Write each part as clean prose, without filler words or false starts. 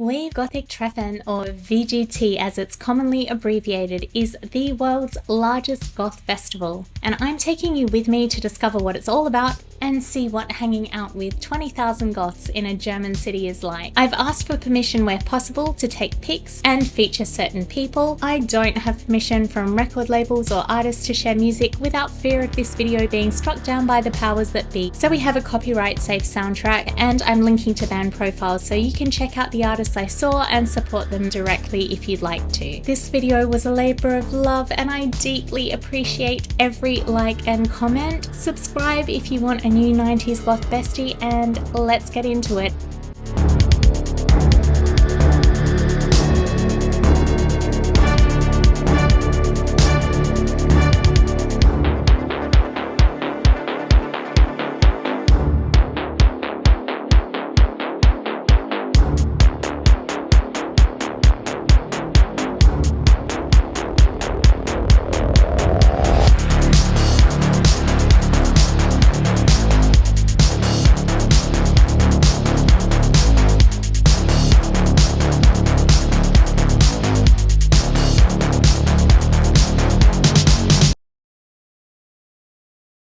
Gothic Treffen, or WGT as it's commonly abbreviated, is the world's largest goth festival, and I'm taking you with me to discover what it's all about and see what hanging out with 20,000 goths in a German city is like. I've asked for permission where possible to take pics and feature certain people. I don't have permission from record labels or artists to share music without fear of this video being struck down by the powers that be. So we have a copyright safe soundtrack, and I'm linking to band profiles so you can check out the artists I saw and support them directly if you'd like to. This video was a labor of love and I deeply appreciate every like and comment. Subscribe if you want a new 90s goth bestie, and let's get into it.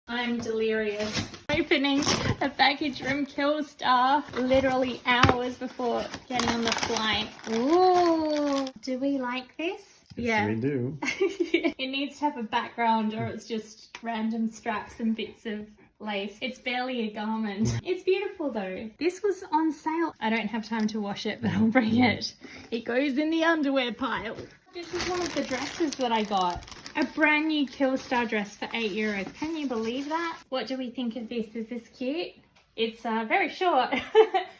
I'm delirious. Opening a package from Killstar literally hours before getting on the flight. Ooh, do we like this? Yes, we do. It needs to have a background or it's just random straps and bits of lace. It's barely a garment. It's beautiful though. This was on sale. I don't have time to wash it, but I'll bring it. It goes in the underwear pile. This is one of the dresses that I got. A brand new Killstar dress for €8. Can you believe that? What do we think of this? Is this cute? It's very short,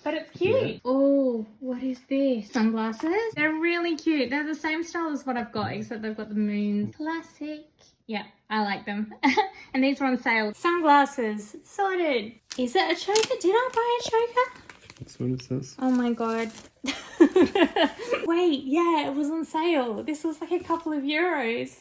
but it's cute. Yeah. Oh, what is this? Sunglasses? They're really cute. They're the same style as what I've got, except they've got the moons. Classic. Yeah, I like them. And these were on sale. Sunglasses. Sorted. Is it a choker? Did I buy a choker? That's what it says. Oh my god. Wait, yeah, it was on sale. This was like a couple of euros.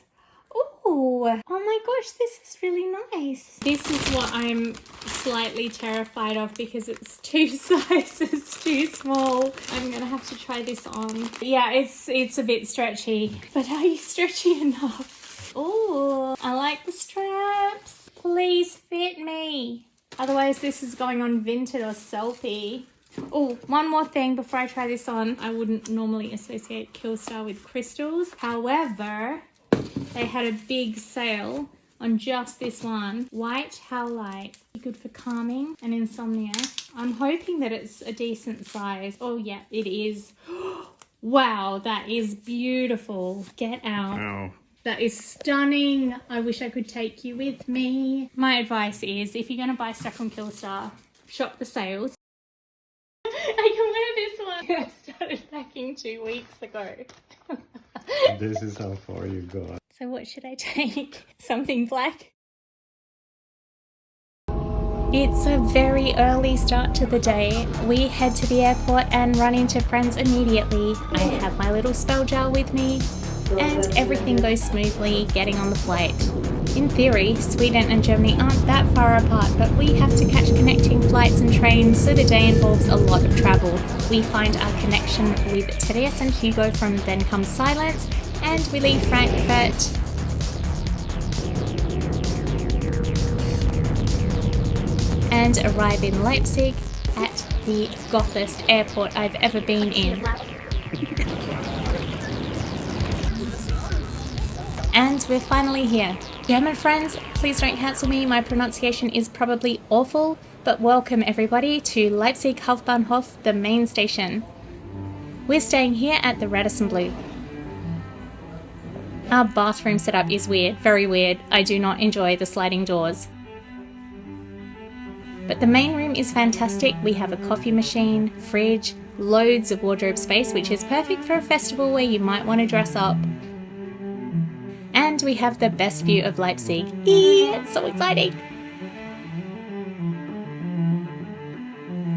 Oh my gosh, this is really nice. This is what I'm slightly terrified of because it's 2 sizes too small. I'm gonna have to try this on. Yeah, it's a bit stretchy, but are you stretchy enough? Oh, I like the straps. Please fit me. Otherwise this is going on Vinted or Selfie. Oh, one more thing before I try this on. I wouldn't normally associate Killstar with crystals. However, they had a big sale on just this one. White howlite. Good for calming and insomnia. I'm hoping that it's a decent size. Oh yeah, it is. Wow, that is beautiful. Get out. Wow. That is stunning. I wish I could take you with me. My advice is, if you're going to buy stuff from Killstar, shop the sales. I can wear this one. I started packing 2 weeks ago. This is how far you got. So what should I take? Something black? It's a very early start to the day. We head to the airport and run into friends immediately. I have my little spell jar with me and everything goes smoothly getting on the flight. In theory, Sweden and Germany aren't that far apart, but we have to catch connecting flights and trains, so the day involves a lot of travel. We find our connection with Therese and Hugo from Then Comes Silence, and we leave Frankfurt and arrive in Leipzig at the gothest airport I've ever been in. And we're finally here. German friends, please don't cancel me. My pronunciation is probably awful, but welcome everybody to Leipzig Hauptbahnhof, the main station. We're staying here at the Radisson Blu. Our bathroom setup is weird, very weird. I do not enjoy the sliding doors. But the main room is fantastic. We have a coffee machine, fridge, loads of wardrobe space, which is perfect for a festival where you might want to dress up. And we have the best view of Leipzig. It's so exciting!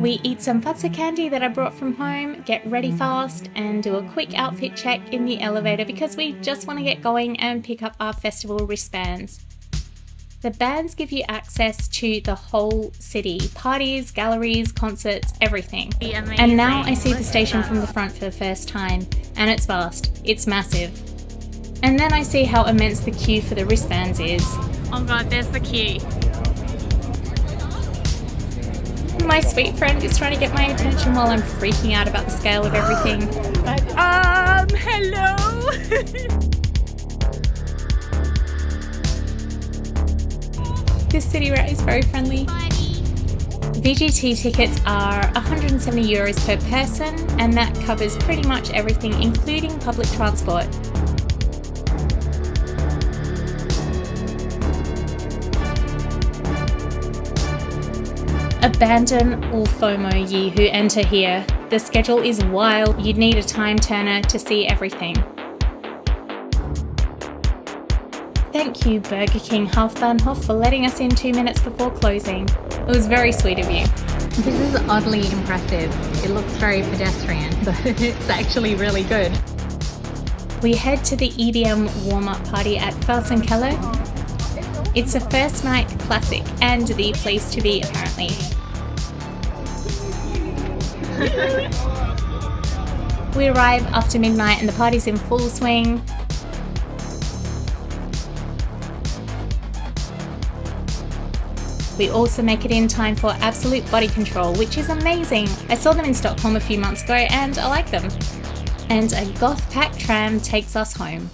We eat some Fatsa candy that I brought from home, get ready fast, and do a quick outfit check in the elevator because we just want to get going and pick up our festival wristbands. The bands give you access to the whole city. Parties, galleries, concerts, everything. And now I see the station from the front for the first time, and it's vast. It's massive. And then I see how immense the queue for the wristbands is. Oh god, there's the queue. My sweet friend is trying to get my attention while I'm freaking out about the scale of everything. Hello! This city rat is very friendly. VGT tickets are 170 euros per person, and that covers pretty much everything, including public transport. Abandon all FOMO, ye who enter here. The schedule is wild. You'd need a time turner to see everything. Thank you, Burger King Hauptbahnhof, for letting us in 2 minutes before closing. It was very sweet of you. This is oddly impressive. It looks very pedestrian, but it's actually really good. We head to the EDM warm-up party at Felsenkeller. It's a first night classic and the place to be, apparently. We arrive after midnight and the party's in full swing. We also make it in time for Absolute Body Control, which is amazing. I saw them in Stockholm a few months ago and I like them. And a goth-packed tram takes us home.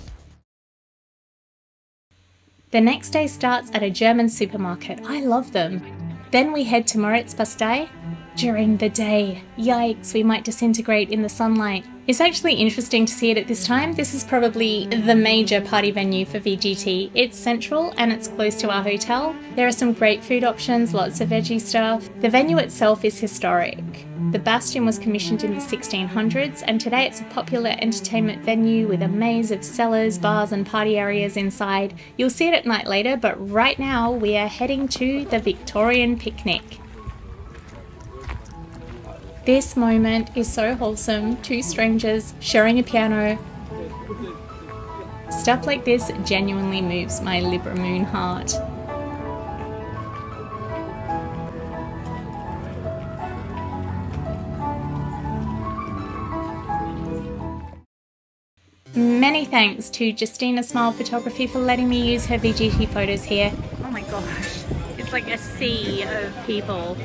The next day starts at a German supermarket. I love them. Then we head to Moritz Bastei during the day. Yikes, we might disintegrate in the sunlight. It's actually interesting to see it at this time. This is probably the major party venue for VGT. It's central and it's close to our hotel. There are some great food options, lots of veggie stuff. The venue itself is historic. The Bastion was commissioned in the 1600s, and today it's a popular entertainment venue with a maze of cellars, bars and party areas inside. You'll see it at night later, but right now we are heading to the Victorian Picnic. This moment is so wholesome. Two strangers sharing a piano. Stuff like this genuinely moves my Libra moon heart. Many thanks to Justina Smile Photography for letting me use her VGT photos here. Oh my gosh, it's like a sea of people.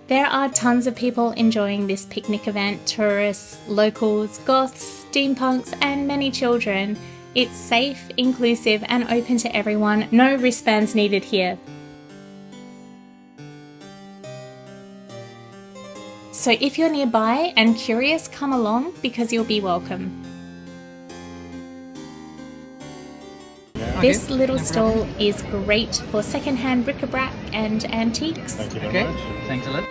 There are tons of people enjoying this picnic event, tourists, locals, goths, steampunks and many children. It's safe, inclusive and open to everyone. No wristbands needed here. So if you're nearby and curious, come along because you'll be welcome. This little stall is great for second-hand bric-a-brac and antiques. Thank you very Okay, much. thanks a lot.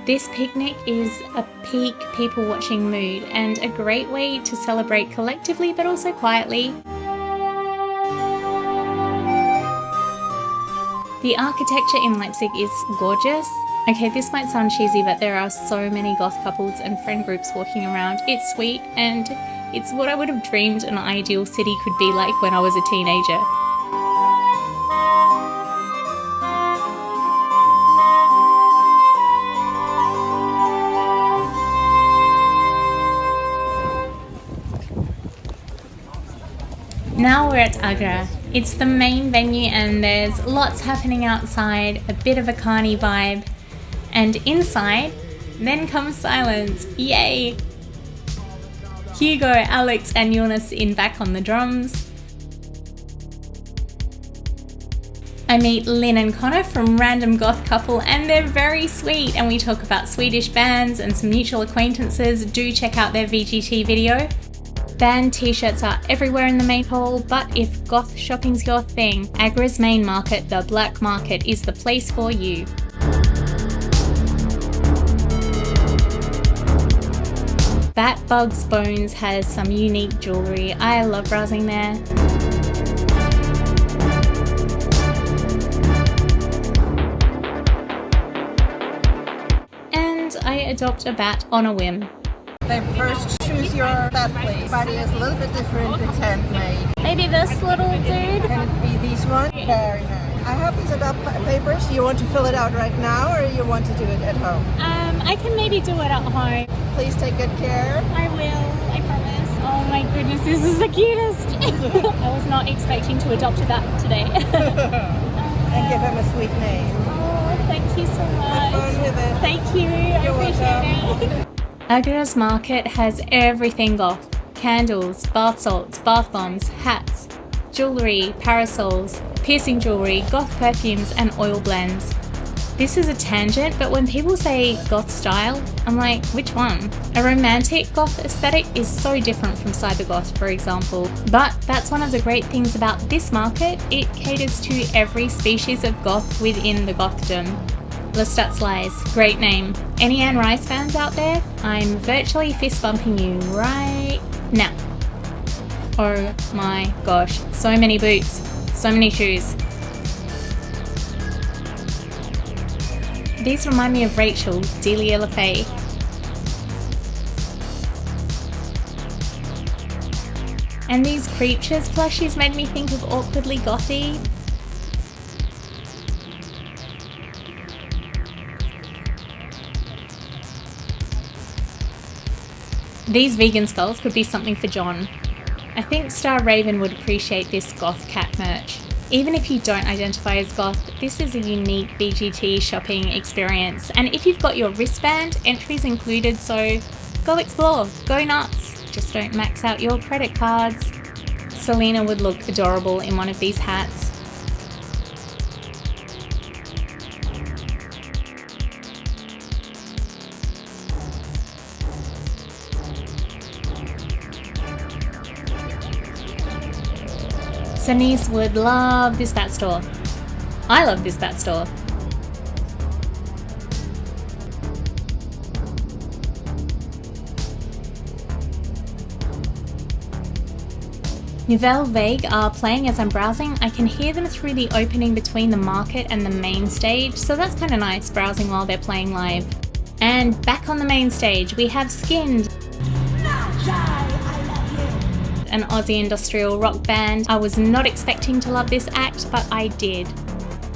This picnic is a peak people-watching mood and a great way to celebrate collectively but also quietly. The architecture in Leipzig is gorgeous. Okay, this might sound cheesy, but there are so many goth couples and friend groups walking around. It's sweet and it's what I would have dreamed an ideal city could be like when I was a teenager. Now we're at Agra. It's the main venue and there's lots happening outside, a bit of a carny vibe. And inside, then comes silence. Yay! Hugo, Alex and Jonas in back on the drums. I meet Lynn and Connor from Random Goth Couple and they're very sweet and we talk about Swedish bands and some mutual acquaintances. Do check out their VGT video. Band t-shirts are everywhere in the main hall, but if goth shopping's your thing, Agra's main market, the Black Market, is the place for you. Bat Bugs Bones has some unique jewellery. I love browsing there. And I adopt a bat on a whim. They first choose your bat place. Body is a little bit different, it's handmade. Maybe this little dude? Can it be these ones? Very nice. I have these adopt papers. You want to fill it out right now or you want to do it at home? I can maybe do it at home. Please take good care. I will, I promise. Oh my goodness, this is the cutest. I was not expecting to adopt a bat today. And give him a sweet name. Oh, thank you so much. Have fun with it. Thank you, I appreciate it. Agra's market has everything goth. Candles, bath salts, bath bombs, hats, jewellery, parasols, piercing jewellery, goth perfumes and oil blends. This is a tangent, but when people say goth style, I'm like, which one? A romantic goth aesthetic is so different from cybergoth, for example. But that's one of the great things about this market, it caters to every species of goth within the gothdom. Lestat Lies, great name. Any Anne Rice fans out there? I'm virtually fist bumping you right now. Oh my gosh, so many boots, so many shoes. These remind me of Rachel, Delia LaFay. And these Creatures plushies made me think of Awkwardly Gothy. These vegan skulls could be something for John. I think Star Raven would appreciate this goth cat merch. Even if you don't identify as goth, this is a unique WGT shopping experience. And if you've got your wristband, entries included, so go explore, go nuts. Just don't max out your credit cards. Selena would look adorable in one of these hats. Denise would love this bat store. I love this bat store. Nouvelle Vague are playing as I'm browsing. I can hear them through the opening between the market and the main stage, so that's kind of nice, browsing while they're playing live. And back on the main stage, we have Skinned, an Aussie industrial rock band. I was not expecting to love this act, but I did.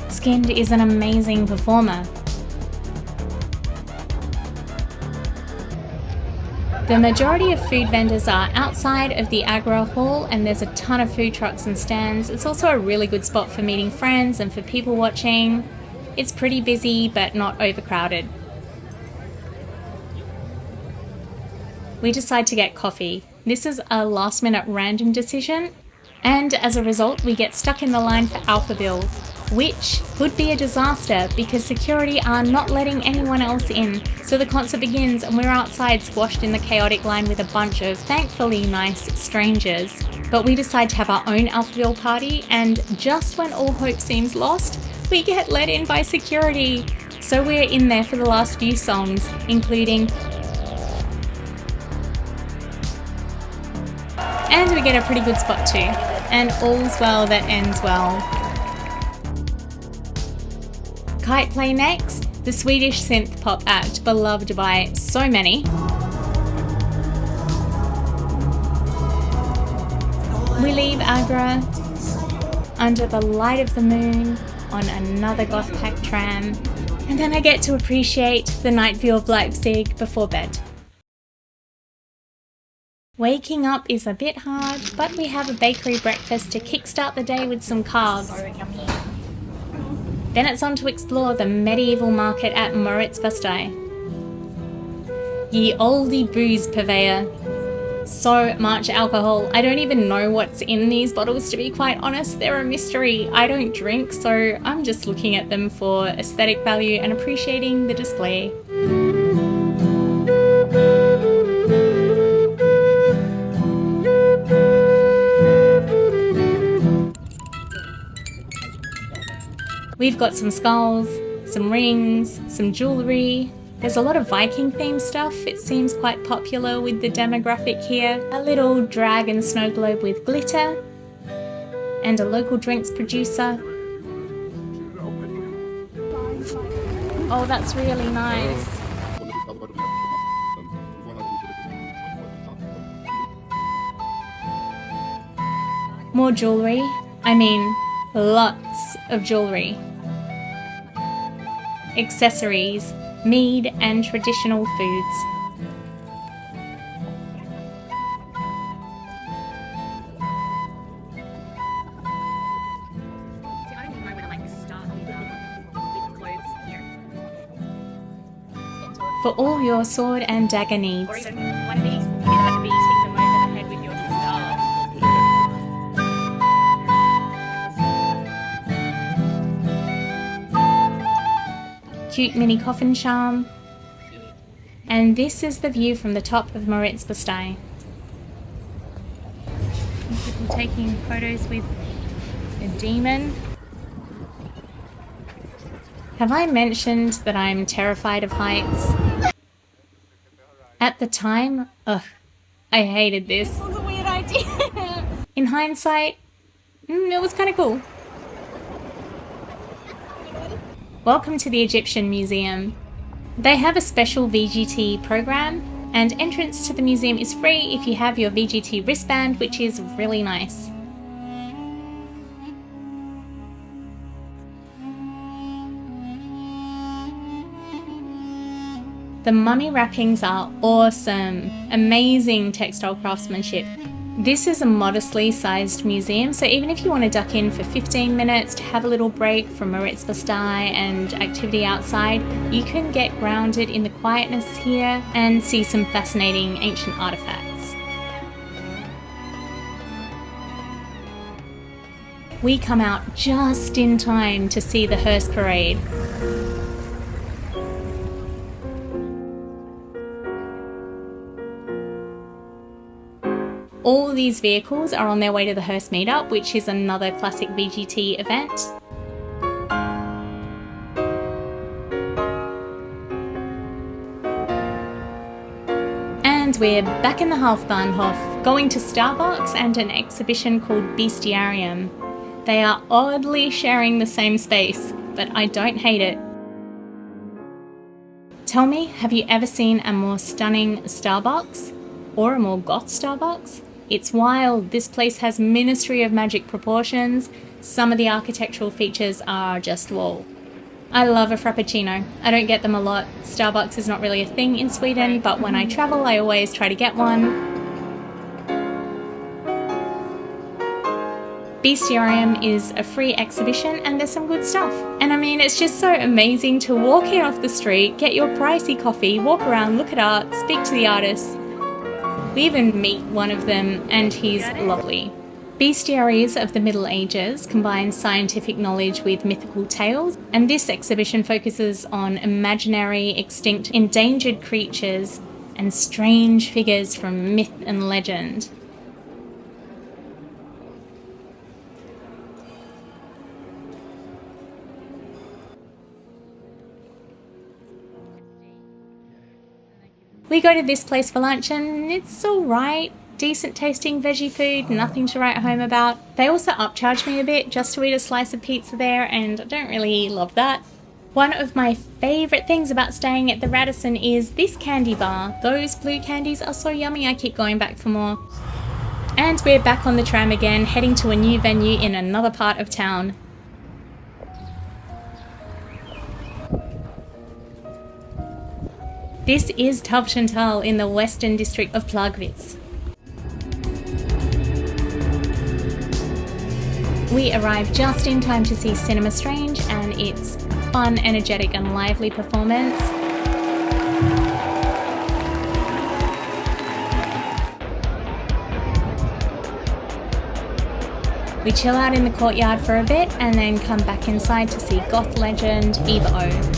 Skinned is an amazing performer. The majority of food vendors are outside of the Agra Hall and there's a ton of food trucks and stands. It's also a really good spot for meeting friends and for people watching. It's pretty busy but not overcrowded. We decide to get coffee. This is a last minute random decision, and as a result we get stuck in the line for Alphaville, which could be a disaster because security are not letting anyone else in. So the concert begins and we're outside squashed in the chaotic line with a bunch of thankfully nice strangers. But we decide to have our own Alphaville party, and just when all hope seems lost, we get let in by security. So we're in there for the last few songs, including and we get a pretty good spot too. And all's well that ends well. Kite play next, the Swedish synth pop act beloved by so many. We leave Agra under the light of the moon on another goth-packed tram, and then I get to appreciate the night view of Leipzig before bed. Waking up is a bit hard, but we have a bakery breakfast to kickstart the day with some carbs. Then it's on to explore the medieval market at Moritz Bestie. Ye oldie booze purveyor. So much alcohol. I don't even know what's in these bottles, to be quite honest. They're a mystery. I don't drink, so I'm just looking at them for aesthetic value and appreciating the display. We've got some skulls, some rings, some jewellery. There's a lot of Viking themed stuff. It seems quite popular with the demographic here. A little dragon snow globe with glitter and a local drinks producer. Oh, that's really nice. More jewellery. I mean, lots of jewellery. Accessories, mead and traditional foods. For all your sword and dagger needs. Or even one of these, you have to beating them over the head with your staff. Cute mini coffin charm. And this is the view from the top of Moritzbestei. People taking photos with a demon. Have I mentioned that I'm terrified of heights? At the time, I hated this. This was a weird idea. In hindsight, it was kind of cool. Welcome to the Egyptian Museum. They have a special VGT program, and entrance to the museum is free if you have your VGT wristband, which is really nice. The mummy wrappings are awesome. Amazing textile craftsmanship. This is a modestly sized museum, so even if you want to duck in for 15 minutes to have a little break from Moritzbestei and activity outside, you can get grounded in the quietness here and see some fascinating ancient artifacts. We come out just in time to see the hearse parade. All these vehicles are on their way to the hearse meetup, which is another classic VGT event. And we're back in the Hauptbahnhof, going to Starbucks and an exhibition called Bestiarium. They are oddly sharing the same space, but I don't hate it. Tell me, have you ever seen a more stunning Starbucks? Or a more goth Starbucks? It's wild. This place has Ministry of Magic proportions. Some of the architectural features are just whoa. I love a Frappuccino. I don't get them a lot. Starbucks is not really a thing in Sweden, but when I travel I always try to get one. Bestiarium is a free exhibition and there's some good stuff. And I mean, it's just so amazing to walk in off the street, get your pricey coffee, walk around, look at art, speak to the artists. We even meet one of them and he's lovely. Bestiaries of the Middle Ages combine scientific knowledge with mythical tales, and this exhibition focuses on imaginary, extinct, endangered creatures and strange figures from myth and legend. We go to this place for lunch and it's alright. Decent tasting veggie food, nothing to write home about. They also upcharged me a bit just to eat a slice of pizza there and I don't really love that. One of my favourite things about staying at the Radisson is this candy bar. Those blue candies are so yummy, I keep going back for more. And we're back on the tram again, heading to a new venue in another part of town. This is Taubchental in the western district of Plagwitz. We arrived just in time to see Cinema Strange and its fun, energetic and lively performance. We chill out in the courtyard for a bit and then come back inside to see goth legend Eva O.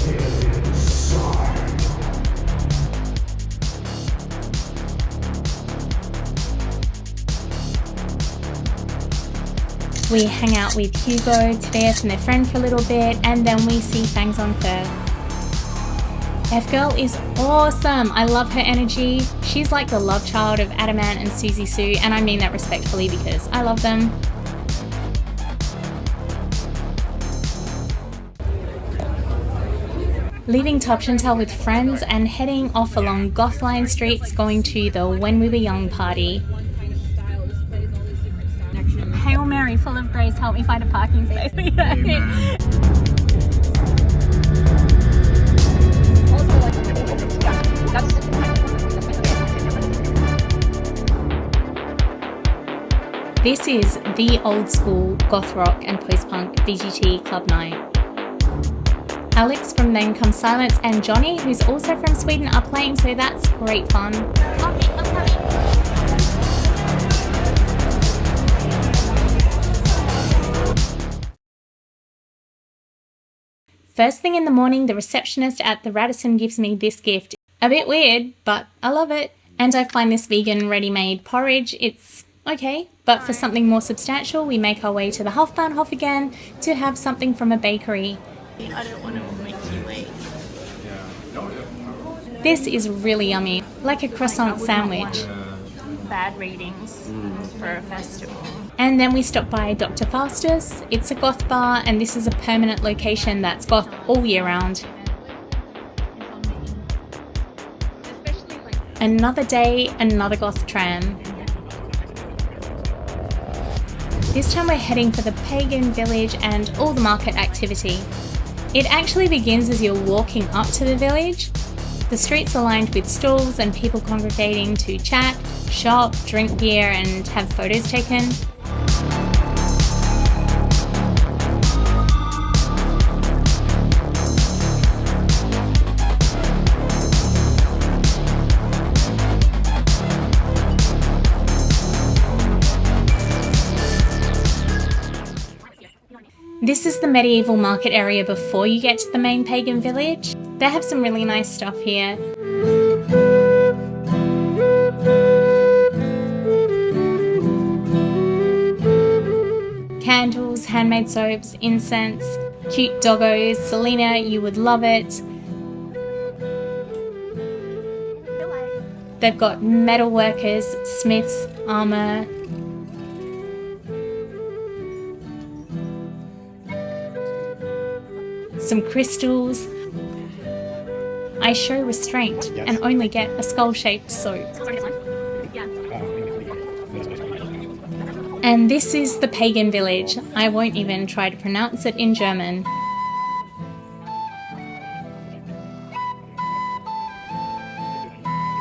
We hang out with Hugo, Tobias and their friend for a little bit, and then we see Fangs on Firth. F-Girl is awesome. I love her energy. She's like the love child of Adamant and Susie Sue, and I mean that respectfully because I love them. Leaving Top Chantel with friends and heading off along Goth Line streets going to the When We Were Young party. Hail Mary, full of grace, help me find a parking space. This is the old school goth rock and post-punk VGT club night. Alex from Then Comes Silence and Johnny, who's also from Sweden, are playing, so that's great fun. First thing in the morning, the receptionist at the Radisson gives me this gift. A bit weird, but I love it. And I find this vegan ready-made porridge. It's okay, but for something more substantial, we make our way to the Hofbahnhof again to have something from a bakery. I don't want to make you wait. This is really yummy, like a croissant sandwich. Bad readings for a festival. And then we stop by Dr. Faustus. It's a goth bar, and this is a permanent location that's goth all year round. Another day, another goth tram. This time we're heading for the Pagan Village and all the market activity. It actually begins as you're walking up to the village. The streets are lined with stalls and people congregating to chat, shop, drink beer and have photos taken. This is the medieval market area before you get to the main Pagan Village. They have some really nice stuff here. Candles, handmade soaps, incense, cute doggos. Selena, you would love it. They've got metal workers, smiths, armour. Some crystals. I show restraint and only get a skull-shaped soap. And this is the Pagan Village. I won't even try to pronounce it in German.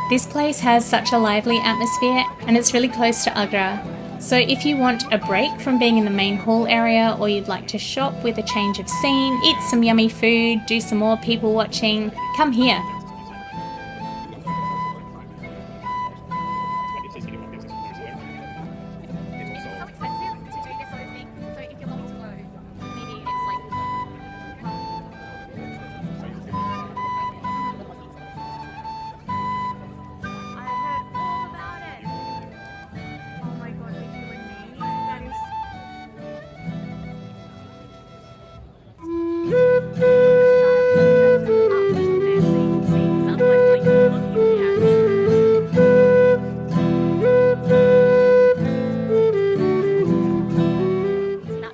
This place has such a lively atmosphere and it's really close to Agra. So if you want a break from being in the main hall area or you'd like to shop with a change of scene, eat some yummy food, do some more people watching, come here.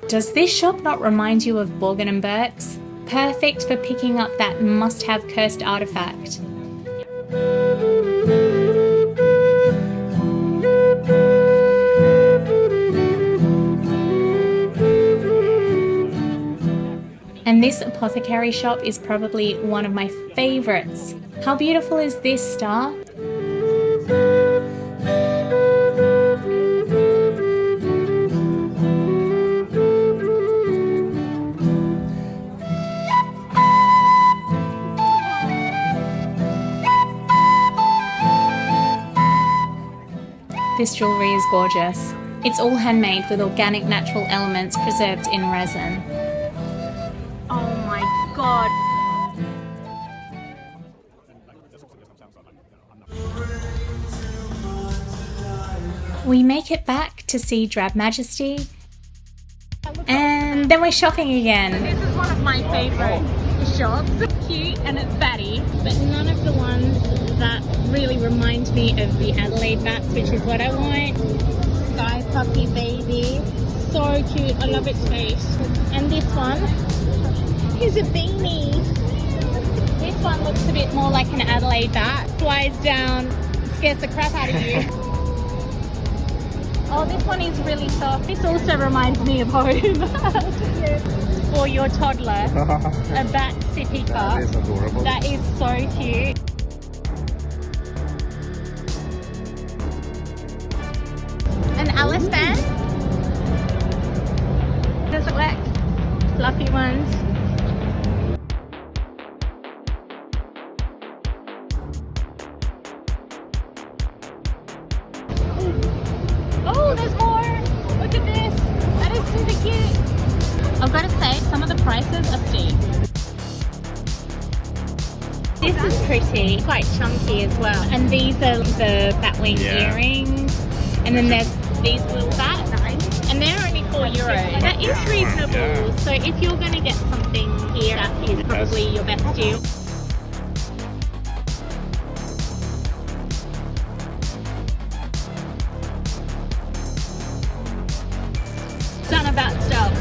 Does this shop not remind you of Borgen & Burke's? Perfect for picking up that must-have cursed artifact. And this apothecary shop is probably one of my favourites. How beautiful is this star? This jewellery is gorgeous. It's all handmade with organic natural elements preserved in resin. Oh my god. We make it back to see Drab Majesty. then we're shopping again. This is one of my favorite shops. It's cute and it's batty, but none of the ones that really remind me of the Adelaide bats, which is what I want. Sky puppy baby. So cute. I love its face. And this one is a beanie. This one looks a bit more like an Adelaide bat. Flies down, scares the crap out of you. Oh, this one is really soft. This also reminds me of home. For your toddler, a bat sippy cup. That is adorable. That is so cute. An Alice band. Does it work? Fluffy ones. Oh, there's more! Look at this! That is super cute! I've got to say, some of the prices are steep. This is pretty, quite chunky as well. And these are the batwing earrings. And then there's these little bats. And they're only €4. That is reasonable. Yeah. So if you're going to get something here, that is probably your best deal. Done about stuff.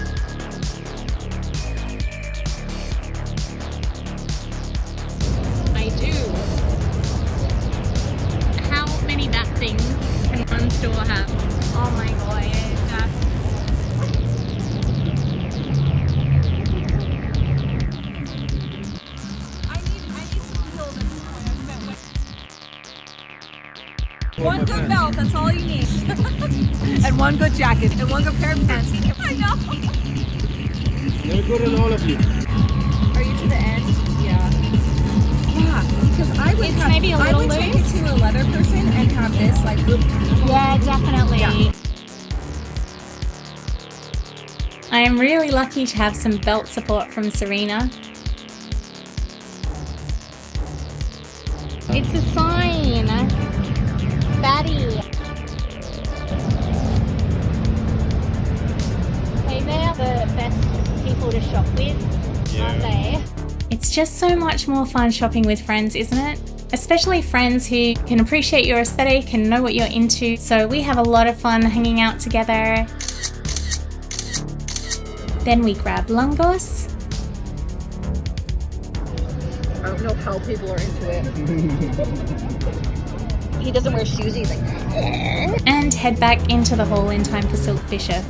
I do. How many bat things can one store have? Oh my god. One good belt, that's all you need. And one good jacket, and one good pair of pants. I know. They're good on all of you. Are you to the end? Yeah. Yeah, because I would It's maybe a I little would take loose. it to a leather person and have this like loop. Yeah, definitely. Yeah. I am really lucky to have some belt support from Serena. It's a sign. Batty. Hey, they are the best people to shop with, aren't they? It's just so much more fun shopping with friends, isn't it? Especially friends who can appreciate your aesthetic and know what you're into. So we have a lot of fun hanging out together. Then we grab lungos. I don't know how people are into it. He doesn't wear shoes, he's like, And head back into the hall in time for Silk Bishop.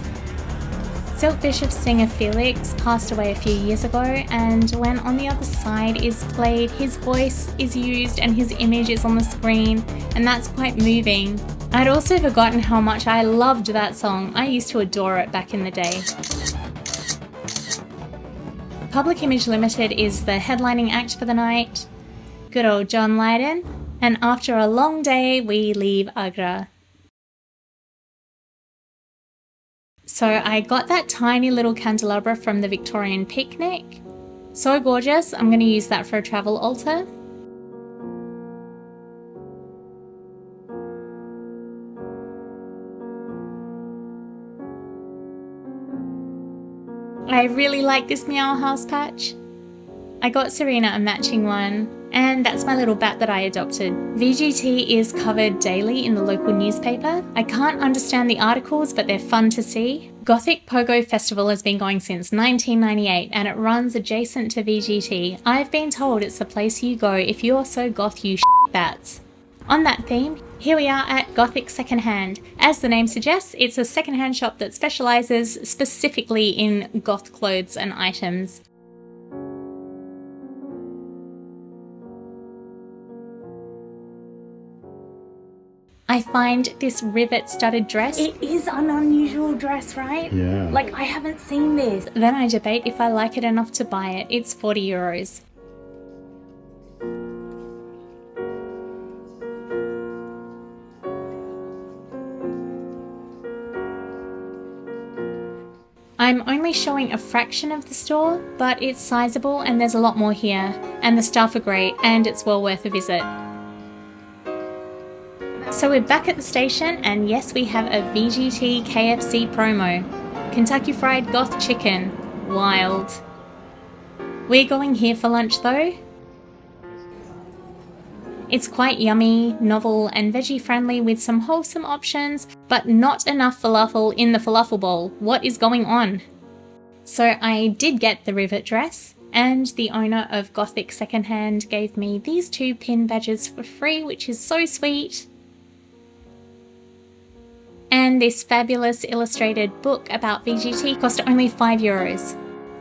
Silk Bishop's singer Felix passed away a few years ago, and when On the Other Side is played, his voice is used and his image is on the screen, and that's quite moving. I'd also forgotten how much I loved that song. I used to adore it back in the day. Public Image Limited is the headlining act for the night. Good old John Lydon. And after a long day, we leave Agra. So I got that tiny little candelabra from the Victorian Picnic. So gorgeous, I'm going to use that for a travel altar. I really like this Meow House patch. I got Serena a matching one. And that's my little bat that I adopted. VGT is covered daily in the local newspaper. I can't understand the articles, but they're fun to see. Gothic Pogo Festival has been going since 1998 and it runs adjacent to VGT. I've been told it's the place you go if you're so goth you shit bats. On that theme, here we are at Gothic Secondhand. As the name suggests, it's a secondhand shop that specialises specifically in goth clothes and items. I find this rivet-studded dress. It is an unusual dress, right? Yeah. Like, I haven't seen this. Then I debate if I like it enough to buy it. It's €40. I'm only showing a fraction of the store, but it's sizable and there's a lot more here. And the staff are great and it's well worth a visit. So we're back at the station, and yes, we have a VGT KFC promo. Kentucky Fried Goth Chicken. wild. We're going here for lunch though. It's quite yummy, novel and veggie friendly with some wholesome options, but not enough falafel in the falafel bowl. What is going on? So I did get the rivet dress, and the owner of Gothic Secondhand gave me these 2 pin badges for free, which is so sweet. And this fabulous illustrated book about VGT cost only €5.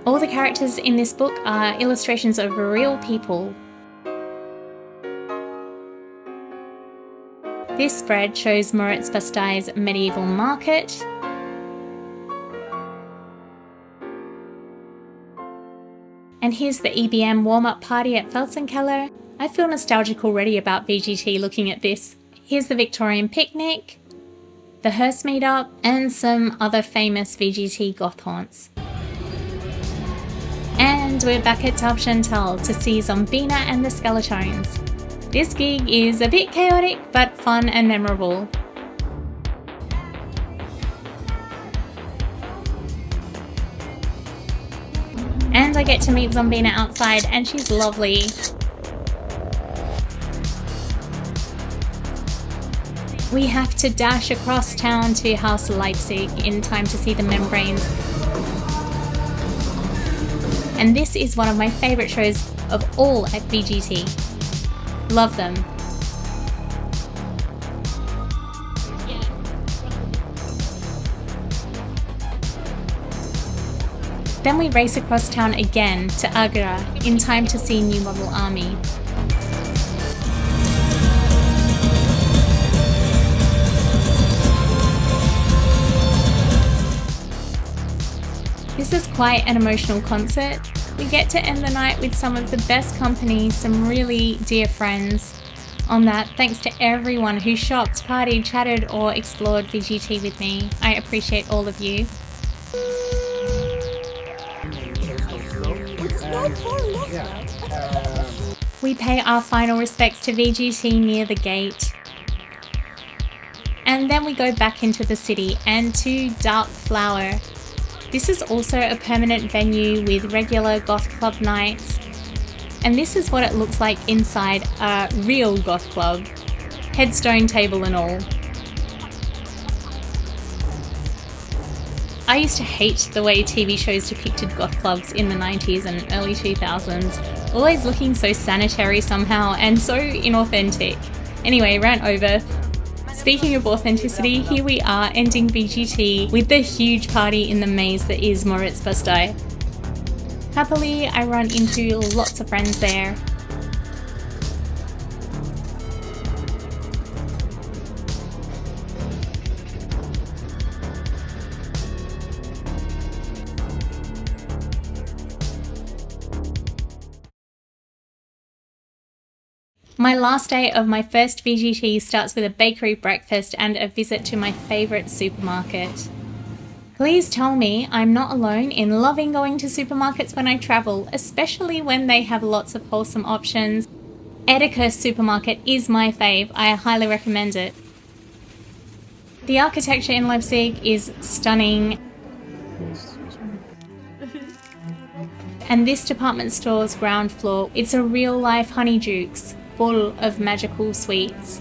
All the characters in this book are illustrations of real people. This spread shows Moritz Bastei's medieval market. And here's the EBM warm-up party at Felsenkeller. I feel nostalgic already about VGT looking at this. Here's the Victorian Picnic, the Hearst meetup, and some other famous VGT goth haunts. And we're back at Tub Chantal to see Zombina and the Skeletones. This gig is a bit chaotic, but fun and memorable. And I get to meet Zombina outside, and she's lovely. We have to dash across town to House Leipzig in time to see the membranes. And this is one of my favourite shows of all at VGT. Love them. Then we race across town again to Agra in time to see New Model Army. This is quite an emotional concert. We get to end the night with some of the best company, some really dear friends. On that, thanks to everyone who shopped, partied, chatted or explored VGT with me. I appreciate all of you. We pay our final respects to VGT near the gate. And then we go back into the city and to Dark Flower. This is also a permanent venue with regular goth club nights. And this is what it looks like inside a real goth club. Headstone table and all. I used to hate the way TV shows depicted goth clubs in the 90s and early 2000s, always looking so sanitary somehow and so inauthentic. Anyway, rant over. Speaking of authenticity, here we are ending VGT with the huge party in the maze that is Moritz Bastei. Happily, I run into lots of friends there. My last day of my first VGT starts with a bakery breakfast and a visit to my favourite supermarket. Please tell me I'm not alone in loving going to supermarkets when I travel, especially when they have lots of wholesome options. Edeka supermarket is my fave. I highly recommend it. The architecture in Leipzig is stunning. And this department store's ground floor, it's a real-life Honeydukes, full of magical sweets.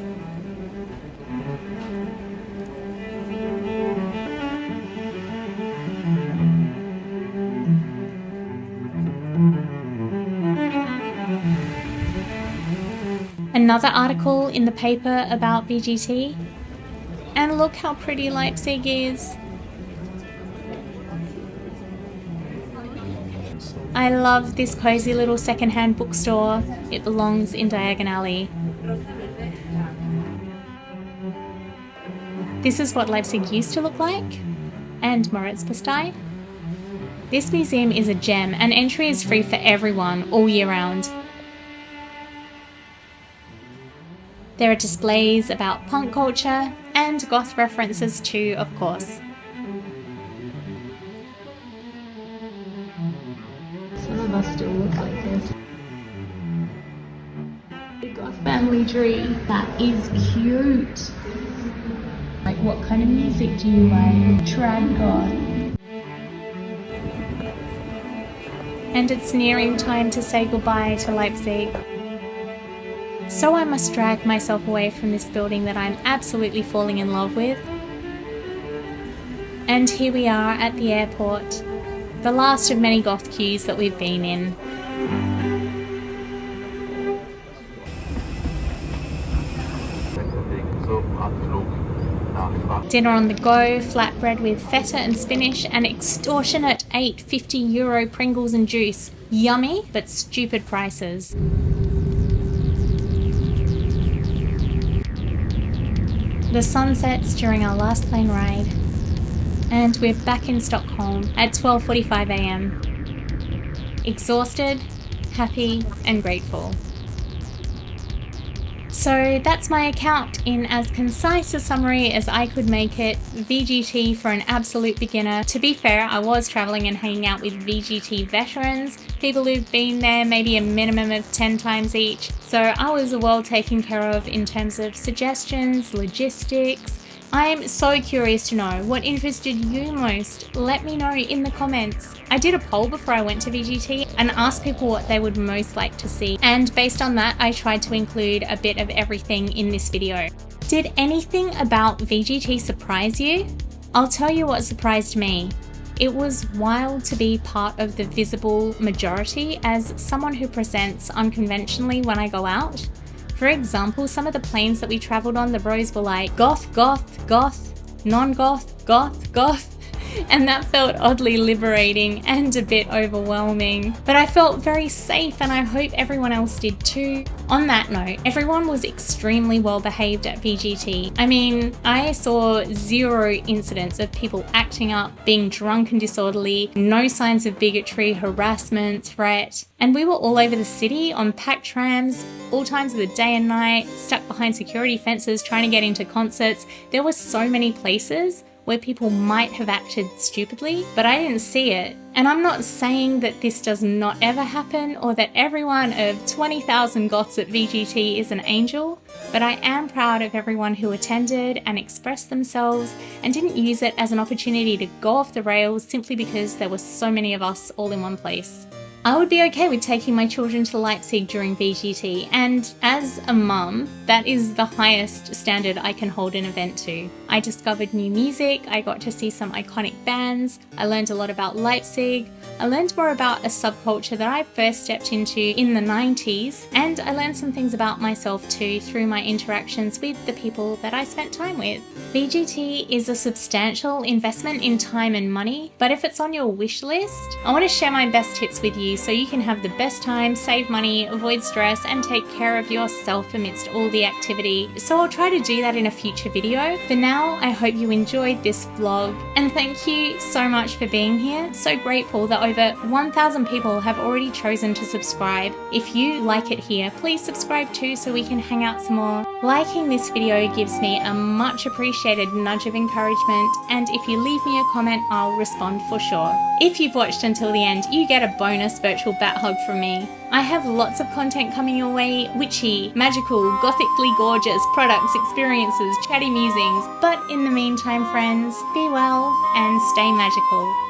Another article in the paper about VGT. And look how pretty Leipzig is. I love this cozy little secondhand bookstore. It belongs in Diagon Alley. This is what Leipzig used to look like, and Moritz Bastei. This museum is a gem, and entry is free for everyone all year round. There are displays about punk culture and goth references too, of course. Some of us still look like this. The goth family tree. That is cute. Like, what kind of music do you like? Trad goth. and it's nearing time to say goodbye to Leipzig. So I must drag myself away from this building that I'm absolutely falling in love with. And here we are at the airport, the last of many goth queues that we've been in. Dinner on the go, flatbread with feta and spinach, and extortionate €8.50 Pringles and juice. Yummy, but stupid prices. The sun sets during our last plane ride, and we're back in Stockholm at 12:45 AM. Exhausted, happy, and grateful. So that's my account in as concise a summary as I could make it. VGT for an absolute beginner. To be fair, I was traveling and hanging out with VGT veterans, people who've been there maybe a minimum of 10 times each. So I was well taken care of in terms of suggestions, logistics. I'm so curious to know what interested you most. Let me know in the comments. I did a poll before I went to VGT and asked people what they would most like to see, and based on that I tried to include a bit of everything in this video. Did anything about VGT surprise you? I'll tell you what surprised me. It was wild to be part of the visible majority as someone who presents unconventionally when I go out. For example, some of the planes that we travelled on, the bros were like, goth, goth, goth, non-goth, goth, goth. And that felt oddly liberating and a bit overwhelming. But I felt very safe and I hope everyone else did too. On that note, everyone was extremely well behaved at VGT. I mean, I saw 0 incidents of people acting up, being drunk and disorderly, no signs of bigotry, harassment, threat. And we were all over the city on packed trams, all times of the day and night, stuck behind security fences trying to get into concerts. There were so many places where people might have acted stupidly, but I didn't see it. And I'm not saying that this does not ever happen or that every one of 20,000 goths at VGT is an angel, but I am proud of everyone who attended and expressed themselves and didn't use it as an opportunity to go off the rails simply because there were so many of us all in one place. I would be okay with taking my children to Leipzig during VGT, and as a mum, that is the highest standard I can hold an event to. I discovered new music, I got to see some iconic bands, I learned a lot about Leipzig, I learned more about a subculture that I first stepped into in the 90s, and I learned some things about myself too through my interactions with the people that I spent time with. VGT is a substantial investment in time and money, but if it's on your wish list, I want to share my best tips with you so you can have the best time, save money, avoid stress, and take care of yourself amidst all the activity. So I'll try to do that in a future video. For now, I hope you enjoyed this vlog, and thank you so much for being here. So grateful that over 1,000 people have already chosen to subscribe. If you like it here, please subscribe too so we can hang out some more. Liking this video gives me a much appreciated nudge of encouragement, and if you leave me a comment, I'll respond for sure. If you've watched until the end, you get a bonus virtual bat hug from me. I have lots of content coming your way, witchy, magical, gothically gorgeous, products, experiences, chatty musings. But in the meantime, friends, be well and stay magical.